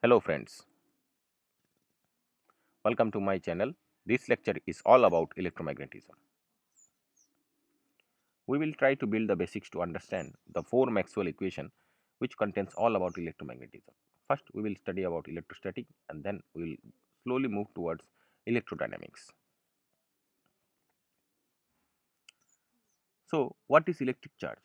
Hello friends, welcome to my channel. This lecture is all about electromagnetism. We will try to build the basics to understand the four Maxwell equation which contains all about electromagnetism. First we will study about electrostatic and then we will slowly move towards electrodynamics. So what is electric charge?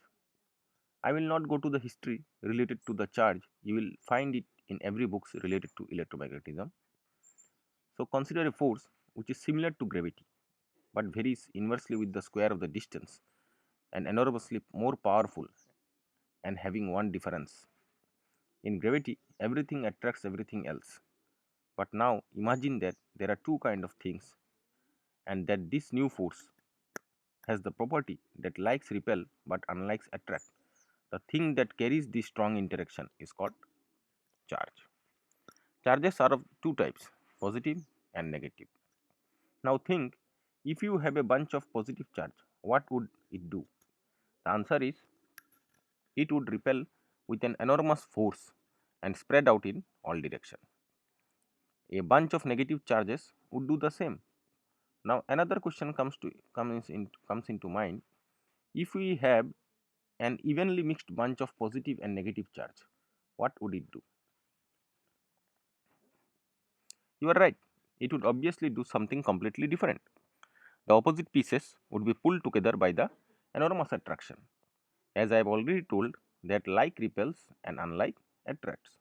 I will not go to the history related to the charge. You will find it in every books related to electromagnetism. So consider a force which is similar to gravity but varies inversely with the square of the distance and enormously more powerful and having one difference. In gravity, everything attracts everything else. But now imagine that there are two kind of things and that this new force has the property that likes repel but unlikes attract. The thing that carries this strong interaction is called charge. Charges are of two types, positive and negative. Now think, if you have a bunch of positive charge, what would it do? The answer is it would repel with an enormous force and spread out in all directions. A bunch of negative charges would do the same. Now another question comes into mind. If we have an evenly mixed bunch of positive and negative charge, what would it do? You are right. It would obviously do something completely different. The opposite pieces would be pulled together by the enormous attraction. As I have already told, that like repels and unlike attracts.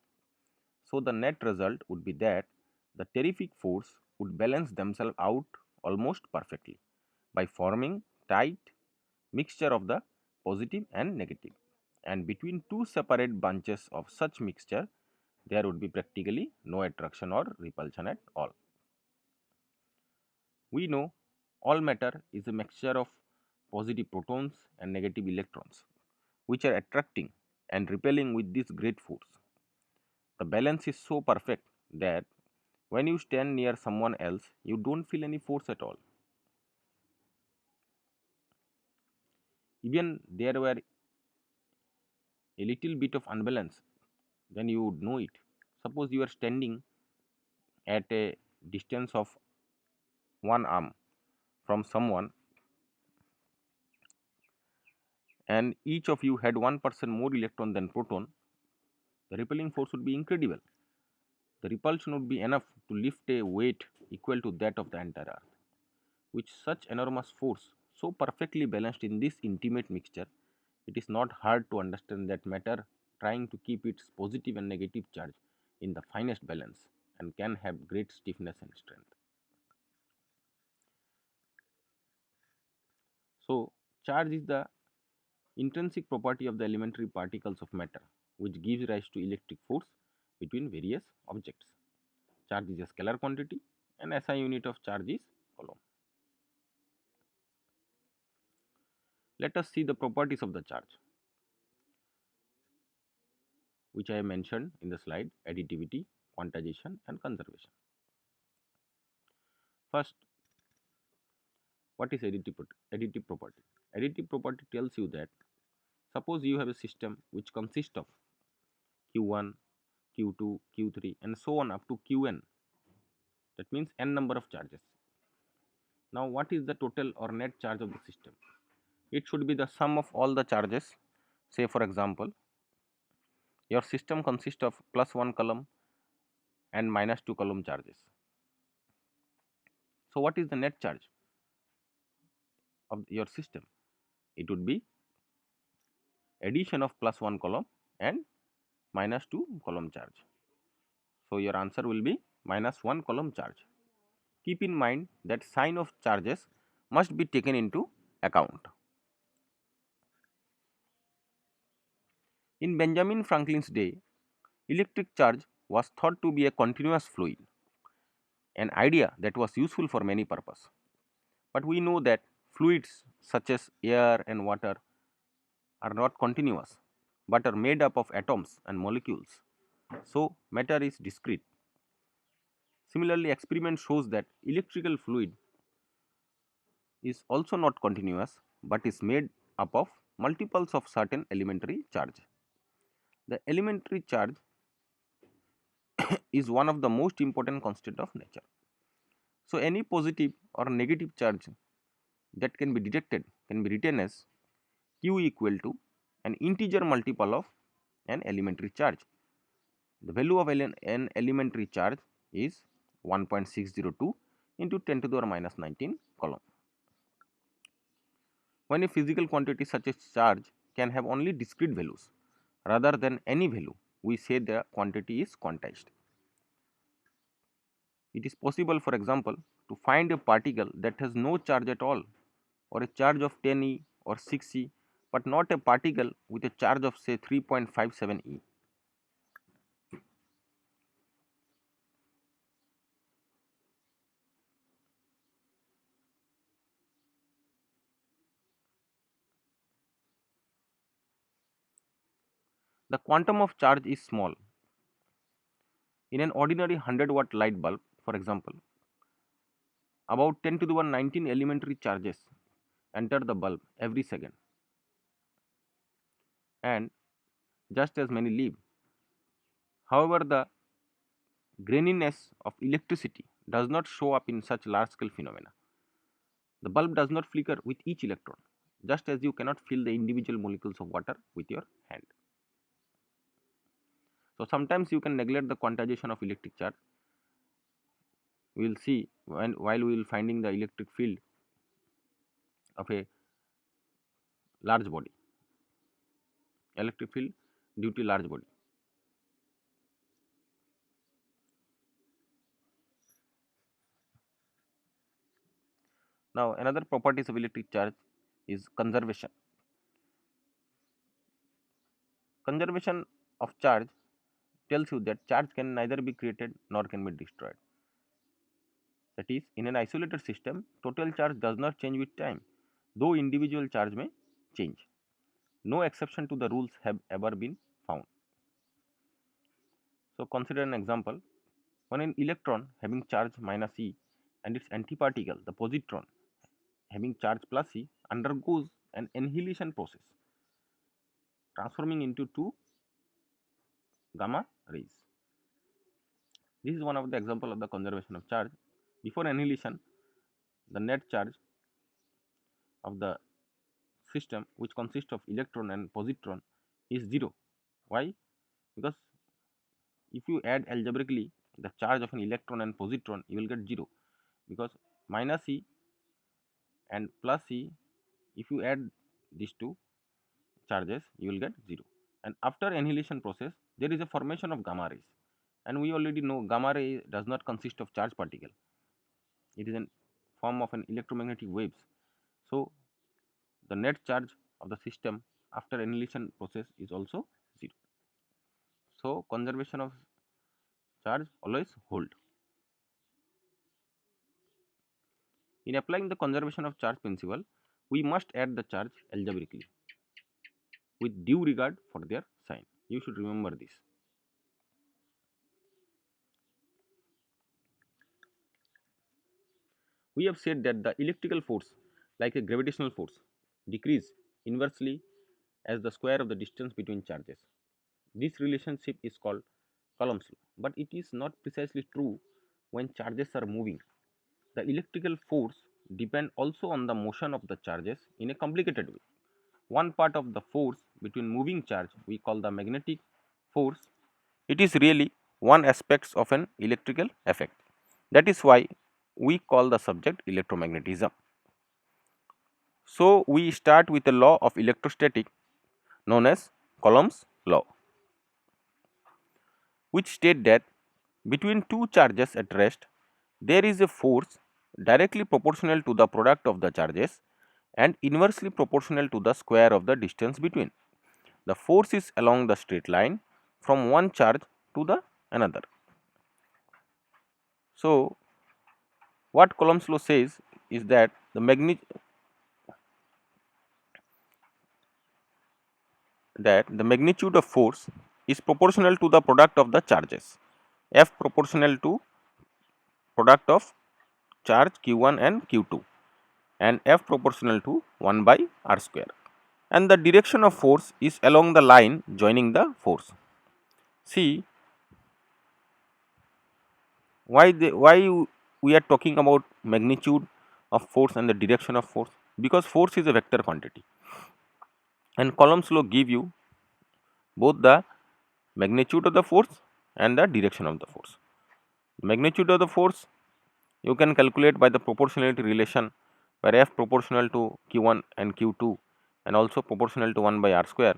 So the net result would be that the terrific force would balance themselves out almost perfectly by forming tight mixture of the positive and negative. And between two separate bunches of such mixture, there would be practically no attraction or repulsion at all. We know all matter is a mixture of positive protons and negative electrons, which are attracting and repelling with this great force. The balance is so perfect that when you stand near someone else, you don't feel any force at all. Even there were a little bit of unbalance, then you would know it. Suppose you are standing at a distance of one arm from someone and each of you had 1% more electron than proton, the repelling force would be incredible. The repulsion would be enough to lift a weight equal to that of the entire earth. With such enormous force, so perfectly balanced in this intimate mixture, it is not hard to understand that matter trying to keep its positive and negative charge in the finest balance and can have great stiffness and strength. So, charge is the intrinsic property of the elementary particles of matter which gives rise to electric force between various objects. Charge is a scalar quantity and SI unit of charge is coulomb. Let us see the properties of the charge, which I have mentioned in the slide: additivity, quantization, and conservation. First, what is additive property? Additive property tells you that suppose you have a system which consists of Q1, Q2, Q3, and so on up to Qn. That means n number of charges. Now, what is the total or net charge of the system? It should be the sum of all the charges. Say, for example, your system consists of plus 1 coulomb and minus 2 coulomb charges. So, what is the net charge of your system? It would be addition of plus 1 coulomb and minus 2 coulomb charge. So, your answer will be minus 1 coulomb charge. Keep in mind that sign of charges must be taken into account. In Benjamin Franklin's day, electric charge was thought to be a continuous fluid, an idea that was useful for many purposes. But we know that fluids such as air and water are not continuous but are made up of atoms and molecules. So, matter is discrete. Similarly, experiment shows that electrical fluid is also not continuous but is made up of multiples of certain elementary charge. The elementary charge is one of the most important constant of nature. So any positive or negative charge that can be detected can be written as Q equal to an integer multiple of an elementary charge. The value of an elementary charge is 1.602 into 10 to the power minus 19 coulomb. When a physical quantity such as charge can have only discrete values rather than any value, we say the quantity is quantized. It is possible, for example, to find a particle that has no charge at all, or a charge of 10 e or 6 e, but not a particle with a charge of say 3.57 e. The quantum of charge is small. In an ordinary 100-watt light bulb, for example, about 10 to the power 19 elementary charges enter the bulb every second, and just as many leave. However, the graininess of electricity does not show up in such large scale phenomena. The bulb does not flicker with each electron, just as you cannot feel the individual molecules of water with your hand. So sometimes you can neglect the quantization of electric charge. We will see while we will finding the electric field of a large body, electric field due to large body. Now another properties of electric charge is conservation. Conservation of charge tells you that charge can neither be created nor can be destroyed. That is, in an isolated system, total charge does not change with time, though individual charge may change. No exception to the rules have ever been found. So consider an example. When an electron having charge minus e and its antiparticle, the positron, having charge plus e, undergoes an annihilation process, transforming into two gamma rays. This is one of the example of the conservation of charge. Before annihilation, the net charge of the system, which consists of electron and positron, is 0. Why? Because if you add algebraically the charge of an electron and positron, you will get 0, because minus e and plus e, if you add these two charges, you will get 0. And after annihilation process, there is a formation of gamma rays, and we already know gamma ray does not consist of charge particle. It is in form of an electromagnetic waves. So the net charge of the system after annihilation process is also 0. So conservation of charge always hold. In applying the conservation of charge principle, we must add the charge algebraically with due regard for their sign. You should remember this. We have said that the electrical force, like a gravitational force, decrease inversely as the square of the distance between charges. This relationship is called Coulomb's law, but it is not precisely true when charges are moving. The electrical force depends also on the motion of the charges in a complicated way. One part of the force between moving charge we call the magnetic force. It is really one aspect of an electrical effect. That is why we call the subject electromagnetism. So we start with a law of electrostatic known as Coulomb's law, which state that between two charges at rest there is a force directly proportional to the product of the charges and inversely proportional to the square of the distance between. The force is along the straight line from one charge to the another. So what Coulomb's law says is that the magnitude of force is proportional to the product of the charges, F proportional to product of charge q1 and q2, and F proportional to 1 by r square, and the direction of force is along the line joining the force. See, why we are talking about magnitude of force and the direction of force? Because force is a vector quantity, and Coulomb's law give you both the magnitude of the force and the direction of the force. Magnitude of the force you can calculate by the proportionality relation, where F proportional to Q1 and Q2 and also proportional to 1 by r square,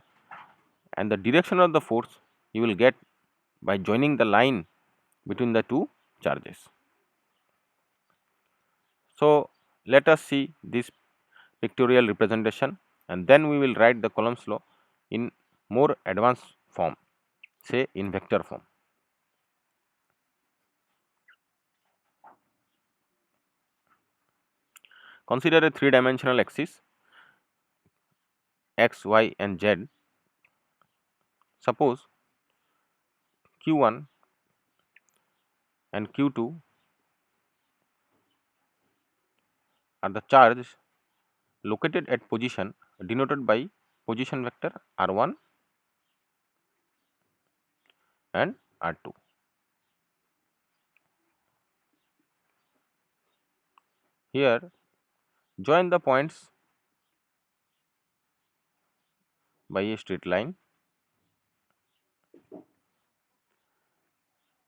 and the direction of the force you will get by joining the line between the two charges. So, let us see this pictorial representation, and then we will write the Coulomb's law in more advanced form, say in vector form. Consider a three-dimensional axis x, y and z. Suppose Q1 and Q2 are the charge located at position denoted by position vector r1 and r2. Here join the points by a straight line,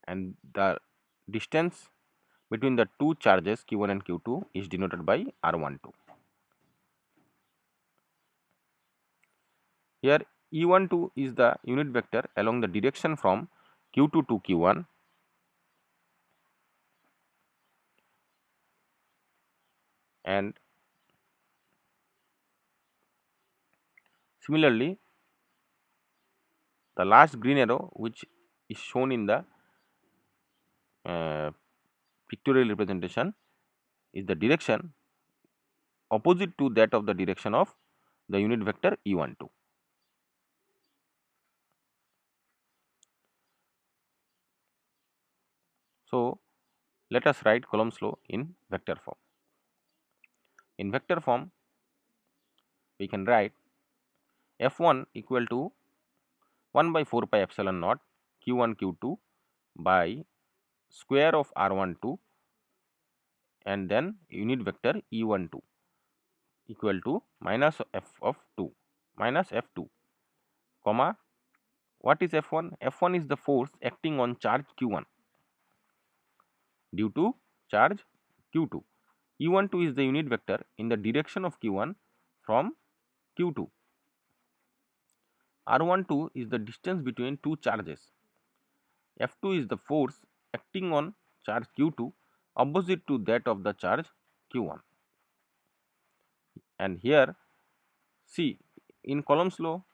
and the distance between the two charges q1 and q2 is denoted by r12. Here e12 is the unit vector along the direction from q2 to q1, and similarly the last green arrow, which is shown in the pictorial representation, is the direction opposite to that of the direction of the unit vector e12. So, let us write Coulomb's law in vector form. In vector form, we can write F1 equal to 1 by 4 pi epsilon naught q1 q2 by square of r12 and then unit vector e12 equal to minus f of 2 minus f2, comma, what is f1? F1 is the force acting on charge q1 due to charge q2. e12 is the unit vector in the direction of q1 from q2. r12 is the distance between two charges. f2 is the force acting on charge q2 opposite to that of the charge q1. And here see, in Coulomb's law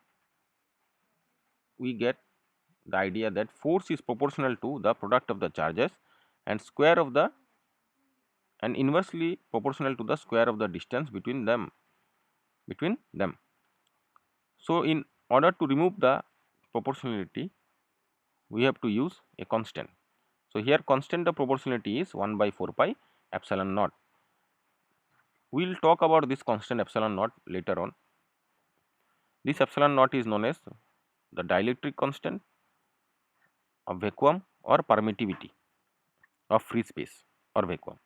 we get the idea that force is proportional to the product of the charges and square of the and inversely proportional to the square of the distance between them. So, in order to remove the proportionality, we have to use a constant. So, here constant of proportionality is 1 by 4 pi epsilon naught. We will talk about this constant epsilon naught later on. This epsilon naught is known as the dielectric constant of vacuum or permittivity of free space or vacuum.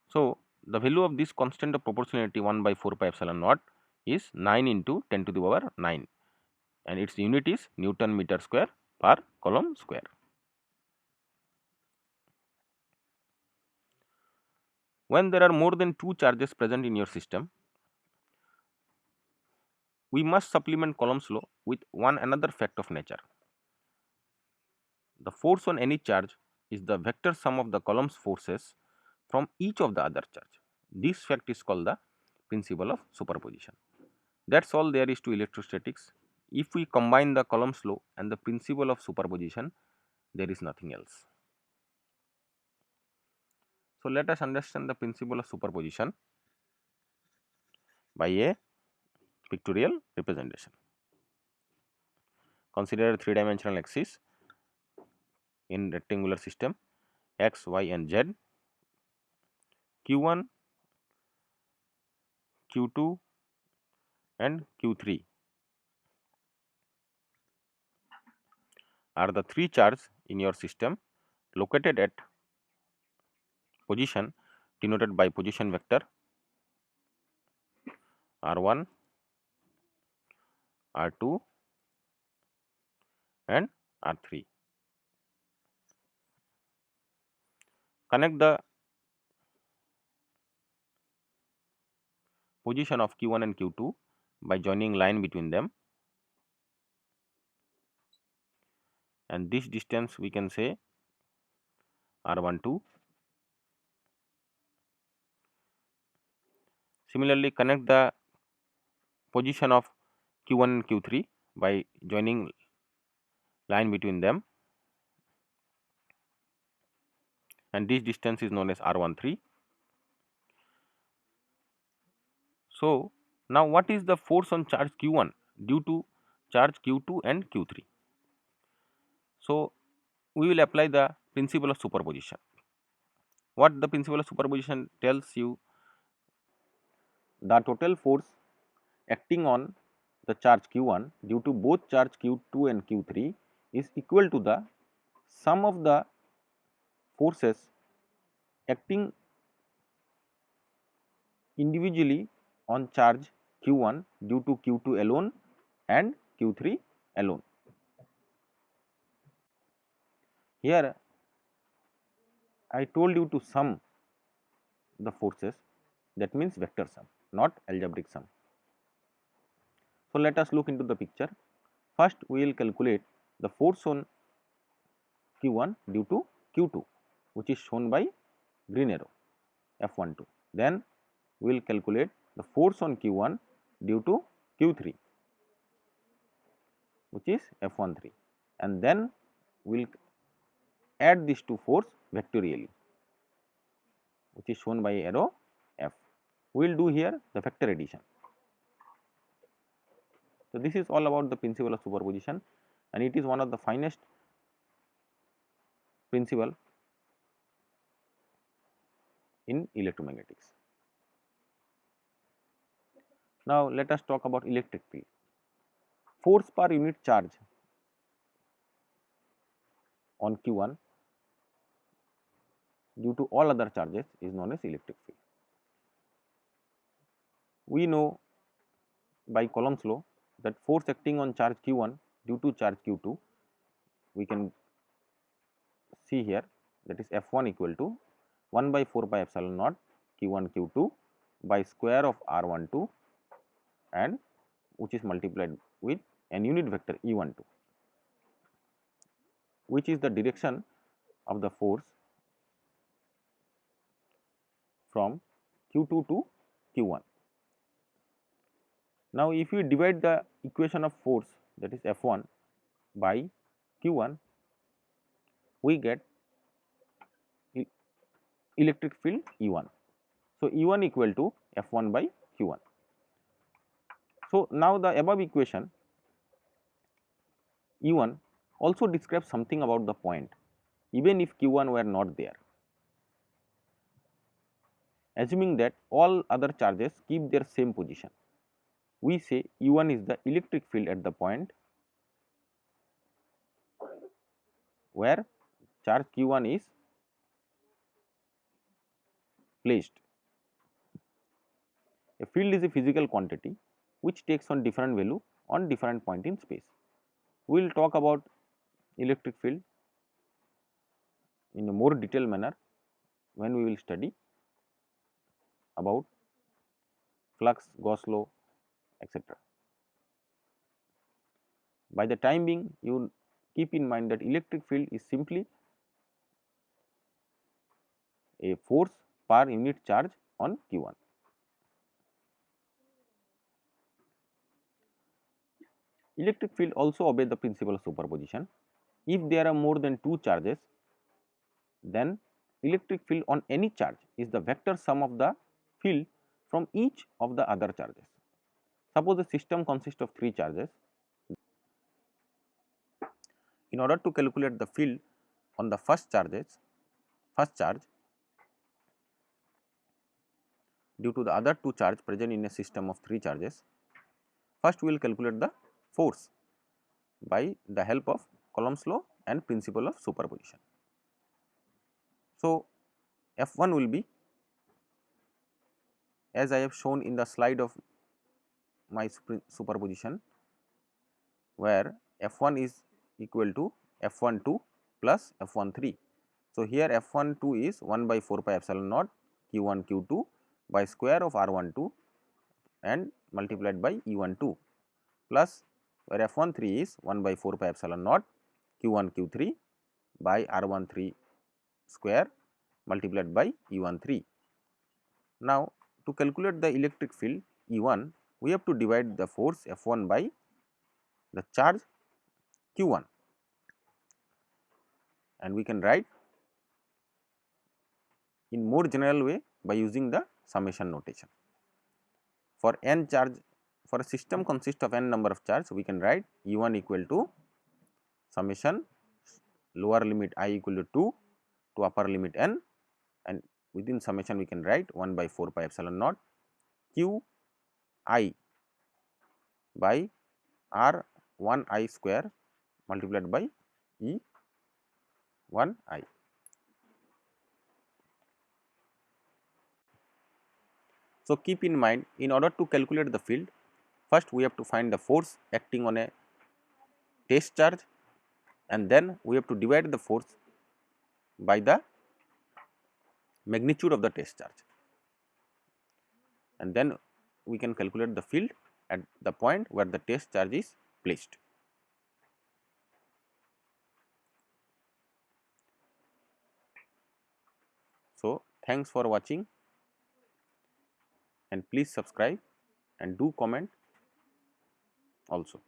So, the value of this constant of proportionality 1 by 4 pi epsilon naught is 9 into 10 to the power 9, and its unit is Newton meter square per Coulomb square. When there are more than two charges present in your system, we must supplement Coulomb's law with one another fact of nature. The force on any charge is the vector sum of the Coulomb's forces from each of the other charge. This fact is called the principle of superposition. That's all there is to electrostatics. If we combine the Coulomb's law and the principle of superposition, there is nothing else. So, let us understand the principle of superposition by a pictorial representation. Consider a three-dimensional axis in rectangular system x, y and z. q1, q2 and q3 are the three charges in your system located at position denoted by position vector r1, r2 and r3. Connect the position of q1 and q2 by joining line between them, and this distance we can say r12. Similarly, connect the position of q1 and q3 by joining line between them, and this distance is known as r13. So now what is the force on charge q1 due to charge q2 and q3? So we will apply the principle of superposition. What the principle of superposition tells you, the total force acting on the charge q1 due to both charge q2 and q3 is equal to the sum of the forces acting individually on charge q1 due to q2 alone and q3 alone. Here I told you to sum the forces, that means vector sum, not algebraic sum. So let us look into the picture. First we will calculate the force on q1 due to q2, which is shown by green arrow F12. Then we will calculate the force on q1 due to q3, which is F13, and then we will add these two force vectorially, which is shown by arrow F. We will do here the vector addition. So this is all about the principle of superposition, and it is one of the finest principle in electromagnetics. Now let us talk about electric field. Force per unit charge on q1 due to all other charges is known as electric field. We know by Coulomb's law that force acting on charge q1 due to charge q2, we can see here, that is F1 equal to 1 by 4 pi epsilon naught q1 q2 by square of r12, and which is multiplied with an unit vector E12, which is the direction of the force from q2 to q1. Now if we divide the equation of force, that is F1 by q1, we get electric field E1. So E1 equal to F1 by q1. So now the above equation E1 also describes something about the point, even if q1 were not there. Assuming that all other charges keep their same position, we say E1 is the electric field at the point where charge q1 is placed. A field is a physical quantity which takes on different value on different point in space. We will talk about electric field in a more detailed manner when we will study about flux, Gauss law, etc. By the time being, you keep in mind that electric field is simply a force per unit charge on q1. Electric field also obey the principle of superposition. If there are more than two charges, then electric field on any charge is the vector sum of the field from each of the other charges. Suppose the system consists of three charges. In order to calculate the field on the first charge due to the other two charges present in a system of three charges, first we will calculate the force by the help of Coulomb's law and principle of superposition. So, F1 will be, as I have shown in the slide of my superposition, where F1 is equal to F12 plus F13. So, here F12 is 1 by 4 pi epsilon naught Q1 Q2 by square of R12 and multiplied by E12 plus where F13 is 1 by 4 pi epsilon naught Q1 Q3 by R13 square multiplied by E13. Now, to calculate the electric field E1, we have to divide the force F1 by the charge Q1, and we can write in more general way by using the summation notation. For n charge, for a system consists of n number of charge, we can write E1 equal to summation lower limit I equal to 2 to upper limit n, and within summation we can write 1 by 4 pi epsilon naught Q I by R 1 I square multiplied by E 1 I. So, keep in mind, in order to calculate the field, first we have to find the force acting on a test charge, and then we have to divide the force by the magnitude of the test charge, and then we can calculate the field at the point where the test charge is placed. So, thanks for watching, and please subscribe and do comment also.